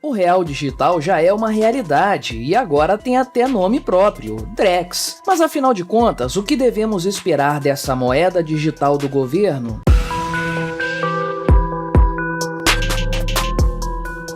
O real digital já é uma realidade e agora tem até nome próprio, Drex. Mas afinal de contas, o que devemos esperar dessa moeda digital do governo?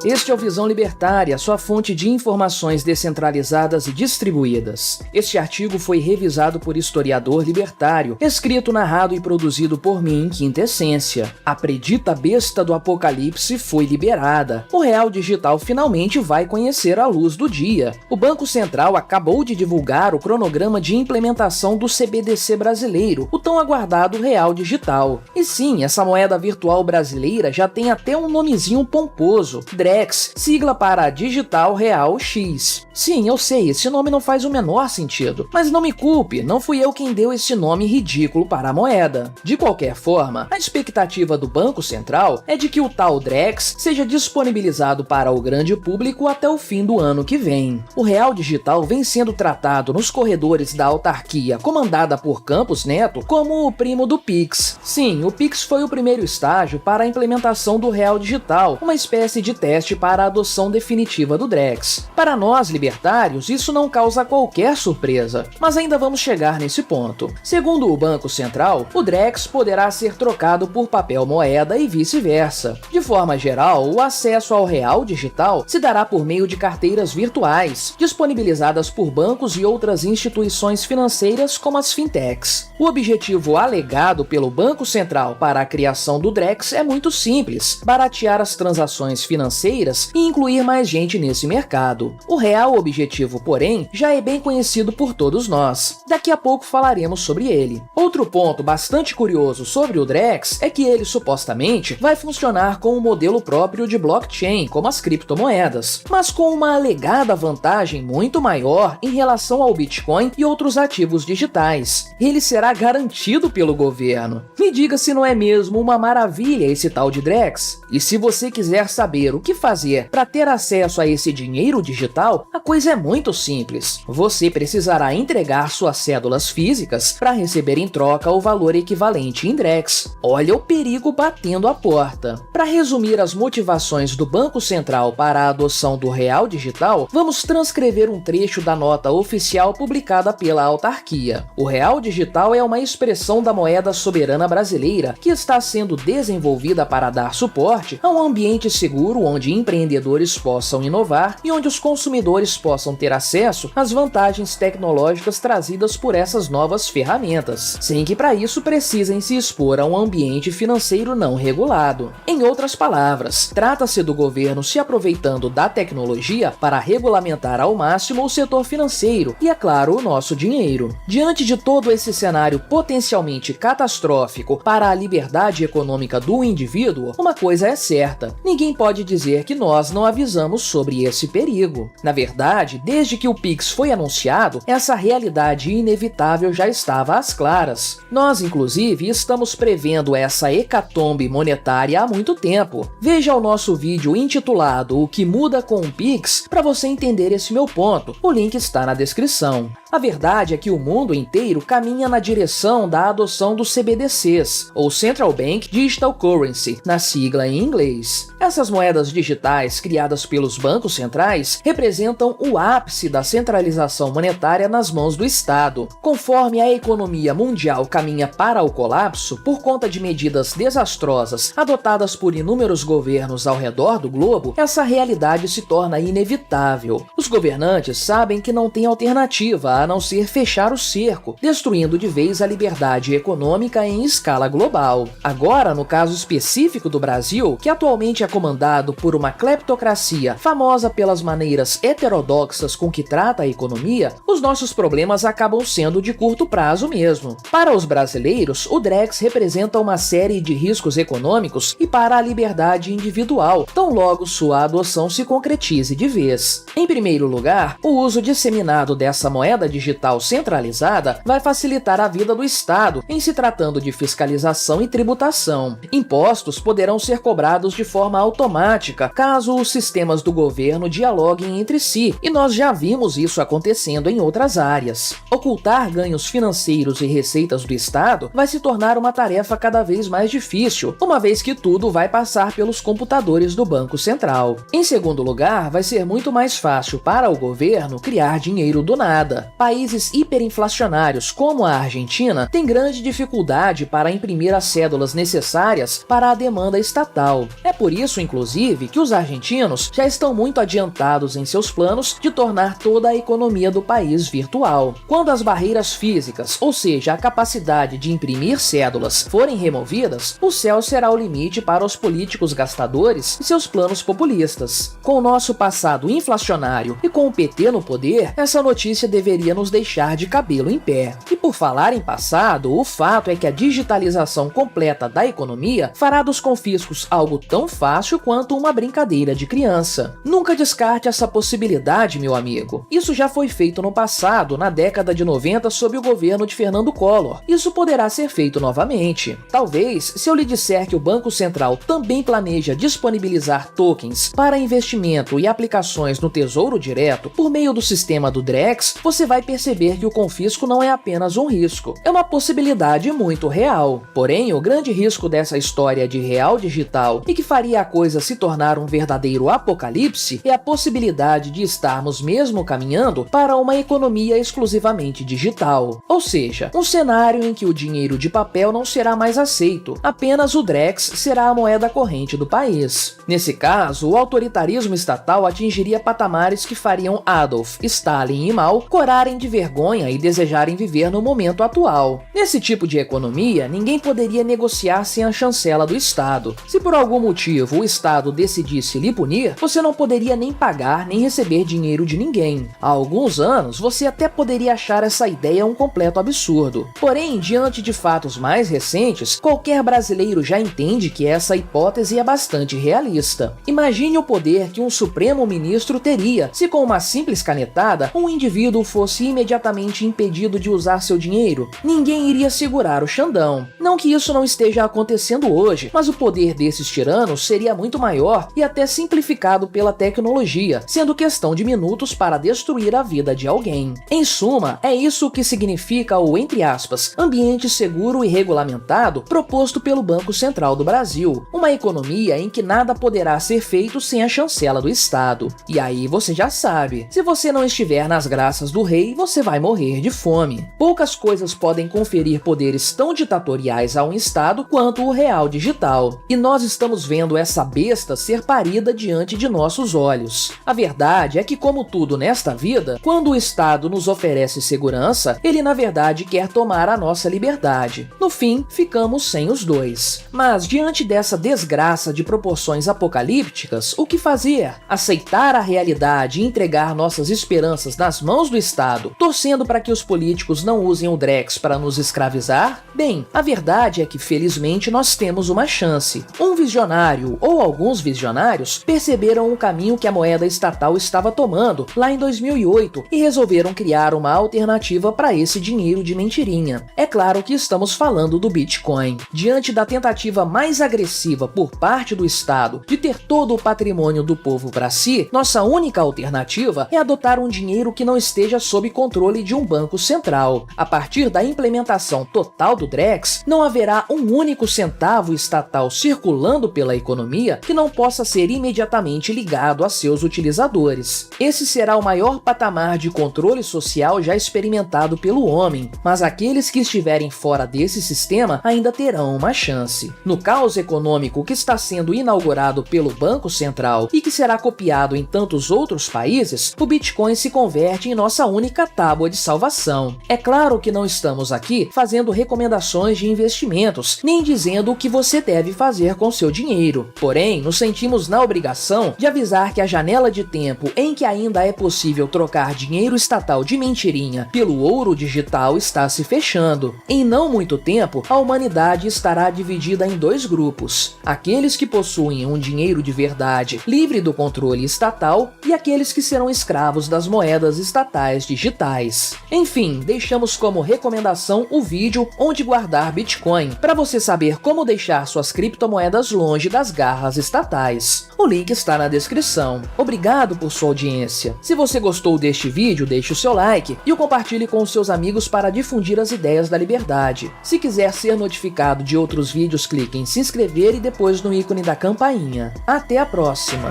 Este é o Visão Libertária, sua fonte de informações descentralizadas e distribuídas. Este artigo foi revisado por historiador libertário, escrito, narrado e produzido por mim, Quinta Essência. A predita besta do apocalipse foi liberada. O real digital finalmente vai conhecer a luz do dia. O Banco Central acabou de divulgar o cronograma de implementação do CBDC brasileiro, o tão aguardado real digital. E sim, essa moeda virtual brasileira já tem até um nomezinho pomposo, Drex, sigla para Digital Real X. Sim, eu sei, esse nome não faz o menor sentido, mas não me culpe, não fui eu quem deu esse nome ridículo para a moeda. De qualquer forma, a expectativa do Banco Central é de que o tal Drex seja disponibilizado para o grande público até o fim do ano que vem. O real digital vem sendo tratado nos corredores da autarquia comandada por Campos Neto como o primo do Pix. Sim, o Pix foi o primeiro estágio para a implementação do real digital, uma espécie de teste para a adoção definitiva do Drex. Para nós, libertários, isso não causa qualquer surpresa, mas ainda vamos chegar nesse ponto. Segundo o Banco Central, o Drex poderá ser trocado por papel moeda e vice-versa. De forma geral, o acesso ao real digital se dará por meio de carteiras virtuais, disponibilizadas por bancos e outras instituições financeiras como as fintechs. O objetivo alegado pelo Banco Central para a criação do Drex é muito simples: baratear as transações financeiras e incluir mais gente nesse mercado. O real objetivo, porém, já é bem conhecido por todos nós. Daqui a pouco falaremos sobre ele. Outro ponto bastante curioso sobre o Drex é que ele supostamente vai funcionar com um modelo próprio de blockchain, como as criptomoedas, mas com uma alegada vantagem muito maior em relação ao Bitcoin e outros ativos digitais. Ele será garantido pelo governo. Me diga se não é mesmo uma maravilha esse tal de Drex? E se você quiser saber o que fazer para ter acesso a esse dinheiro digital, a coisa é muito simples. Você precisará entregar suas cédulas físicas para receber em troca o valor equivalente em Drex. Olha o perigo batendo a porta. Para resumir as motivações do Banco Central para a adoção do real digital, vamos transcrever um trecho da nota oficial publicada pela autarquia. O real digital é uma expressão da moeda soberana brasileira que está sendo desenvolvida para dar suporte a um ambiente seguro onde empreendedores possam inovar e onde os consumidores possam ter acesso às vantagens tecnológicas trazidas por essas novas ferramentas, sem que para isso precisem se expor a um ambiente financeiro não regulado. Em outras palavras, trata-se do governo se aproveitando da tecnologia para regulamentar ao máximo o setor financeiro e, é claro, o nosso dinheiro. Diante de todo esse cenário potencialmente catastrófico para a liberdade econômica do indivíduo, uma coisa é certa: ninguém pode dizer que nós não avisamos sobre esse perigo. Na verdade, desde que o Pix foi anunciado, essa realidade inevitável já estava às claras. Nós, inclusive, estamos prevendo essa hecatombe monetária há muito tempo. Veja o nosso vídeo intitulado O que muda com o Pix para você entender esse meu ponto. O link está na descrição. A verdade é que o mundo inteiro caminha na direção da adoção dos CBDCs, ou Central Bank Digital Currency, na sigla em inglês. Essas moedas digitais criadas pelos bancos centrais representam o ápice da centralização monetária nas mãos do Estado. Conforme a economia mundial caminha para o colapso por conta de medidas desastrosas adotadas por inúmeros governos ao redor do globo, essa realidade se torna inevitável. Os governantes sabem que não tem alternativa a não ser fechar o cerco, destruindo de vez a liberdade econômica em escala global. Agora, no caso específico do Brasil, que atualmente é comandado por uma cleptocracia famosa pelas maneiras heterodoxas com que trata a economia, os nossos problemas acabam sendo de curto prazo mesmo. Para os brasileiros, o Drex representa uma série de riscos econômicos e para a liberdade individual, tão logo sua adoção se concretize de vez. Em primeiro lugar, o uso disseminado dessa moeda moeda digital centralizada vai facilitar a vida do Estado em se tratando de fiscalização e tributação. Impostos poderão ser cobrados de forma automática caso os sistemas do governo dialoguem entre si, e nós já vimos isso acontecendo em outras áreas. Ocultar ganhos financeiros e receitas do Estado vai se tornar uma tarefa cada vez mais difícil, uma vez que tudo vai passar pelos computadores do Banco Central. Em segundo lugar, vai ser muito mais fácil para o governo criar dinheiro do nada. Países hiperinflacionários como a Argentina têm grande dificuldade para imprimir as cédulas necessárias para a demanda estatal. É por isso, inclusive, que os argentinos já estão muito adiantados em seus planos de tornar toda a economia do país virtual. Quando as barreiras físicas, ou seja, a capacidade de imprimir cédulas, forem removidas, o céu será o limite para os políticos gastadores e seus planos populistas. Com o nosso passado inflacionário e com o PT no poder, essa notícia deveria nos deixar de cabelo em pé. E por falar em passado, o fato é que a digitalização completa da economia fará dos confiscos algo tão fácil quanto uma brincadeira de criança. Nunca descarte essa possibilidade, meu amigo. Isso já foi feito no passado, na década de 90, sob o governo de Fernando Collor. Isso poderá ser feito novamente. Talvez, se eu lhe disser que o Banco Central também planeja disponibilizar tokens para investimento e aplicações no Tesouro Direto por meio do sistema do Drex, você vai perceber que o confisco não é apenas um risco. É uma possibilidade muito real. Porém, o grande risco dessa história de real digital e que faria a coisa se tornar um verdadeiro apocalipse é a possibilidade de estarmos mesmo caminhando para uma economia exclusivamente digital. Ou seja, um cenário em que o dinheiro de papel não será mais aceito, apenas o Drex será a moeda corrente do país. Nesse caso, o autoritarismo estatal atingiria patamares que fariam Adolf, Stalin e Mao corarem de vergonha e desejarem viver no momento atual. Nesse tipo de economia, ninguém poderia negociar sem a chancela do Estado. Se por algum motivo o Estado decidisse lhe punir, você não poderia nem pagar nem receber dinheiro de ninguém. Há alguns anos, você até poderia achar essa ideia um completo absurdo. Porém, diante de fatos mais recentes, qualquer brasileiro já entende que essa hipótese é bastante realista. Imagine o poder que um Supremo Ministro teria se com uma simples canetada, um indivíduo fosse imediatamente impedido de usar seu dinheiro. Ninguém iria segurar o Xandão. Não que isso não esteja acontecendo hoje, mas o poder desses tiranos seria muito maior e até simplificado pela tecnologia, sendo questão de minutos para destruir a vida de alguém. Em suma, é isso que significa o, entre aspas, ambiente seguro e regulamentado proposto pelo Banco Central do Brasil, uma economia em que nada poderá ser feito sem a chancela do Estado. E aí você já sabe, se você não estiver nas graças do rei, você vai morrer de fome. Poucas coisas podem conferir poderes tão ditatoriais a um Estado quanto o real digital, e nós estamos vendo essa besta ser parida diante de nossos olhos. A verdade é que, como tudo nesta vida, quando o Estado nos oferece segurança, ele na verdade quer tomar a nossa liberdade. No fim, ficamos sem os dois. Mas diante dessa desgraça de proporções apocalípticas, o que fazer? Aceitar a realidade e entregar nossas esperanças nas mãos do Estado, torcendo para que os políticos não usem o Drex para nos escravizar? Bem, a verdade é que felizmente nós temos uma chance. Um visionário ou alguns visionários perceberam o caminho que a moeda estatal estava tomando lá em 2008 e resolveram criar uma alternativa para esse dinheiro de mentirinha. É claro que estamos falando do Bitcoin. Diante da tentativa mais agressiva por parte do Estado de ter todo o patrimônio do povo para si, nossa única alternativa é adotar um dinheiro que não esteja sob controle de um banco central. A partir da implementação total do Drex, não haverá um único centavo estatal circulando pela economia que não possa ser imediatamente ligado a seus utilizadores. Esse será o maior patamar de controle social já experimentado pelo homem, mas aqueles que estiverem fora desse sistema ainda terão uma chance. No caos econômico que está sendo inaugurado pelo Banco Central e que será copiado em tantos outros países, o Bitcoin se converte em nossa única tábua de salvação. É claro que não estamos aqui fazendo recomendações de investimentos, nem dizendo o que você deve fazer com seu dinheiro. dinheiro. Porém, nos sentimos na obrigação de avisar que a janela de tempo em que ainda é possível trocar dinheiro estatal de mentirinha pelo ouro digital está se fechando. Em não muito tempo, a humanidade estará dividida em dois grupos: aqueles que possuem um dinheiro de verdade livre do controle estatal e aqueles que serão escravos das moedas estatais digitais. Enfim, deixamos como recomendação o vídeo Onde Guardar Bitcoin, para você saber como deixar suas criptomoedas longe das garras estatais. O link está na descrição. Obrigado por sua audiência. Se você gostou deste vídeo, deixe o seu like e o compartilhe com os seus amigos para difundir as ideias da liberdade. Se quiser ser notificado de outros vídeos, clique em se inscrever e depois no ícone da campainha. Até a próxima!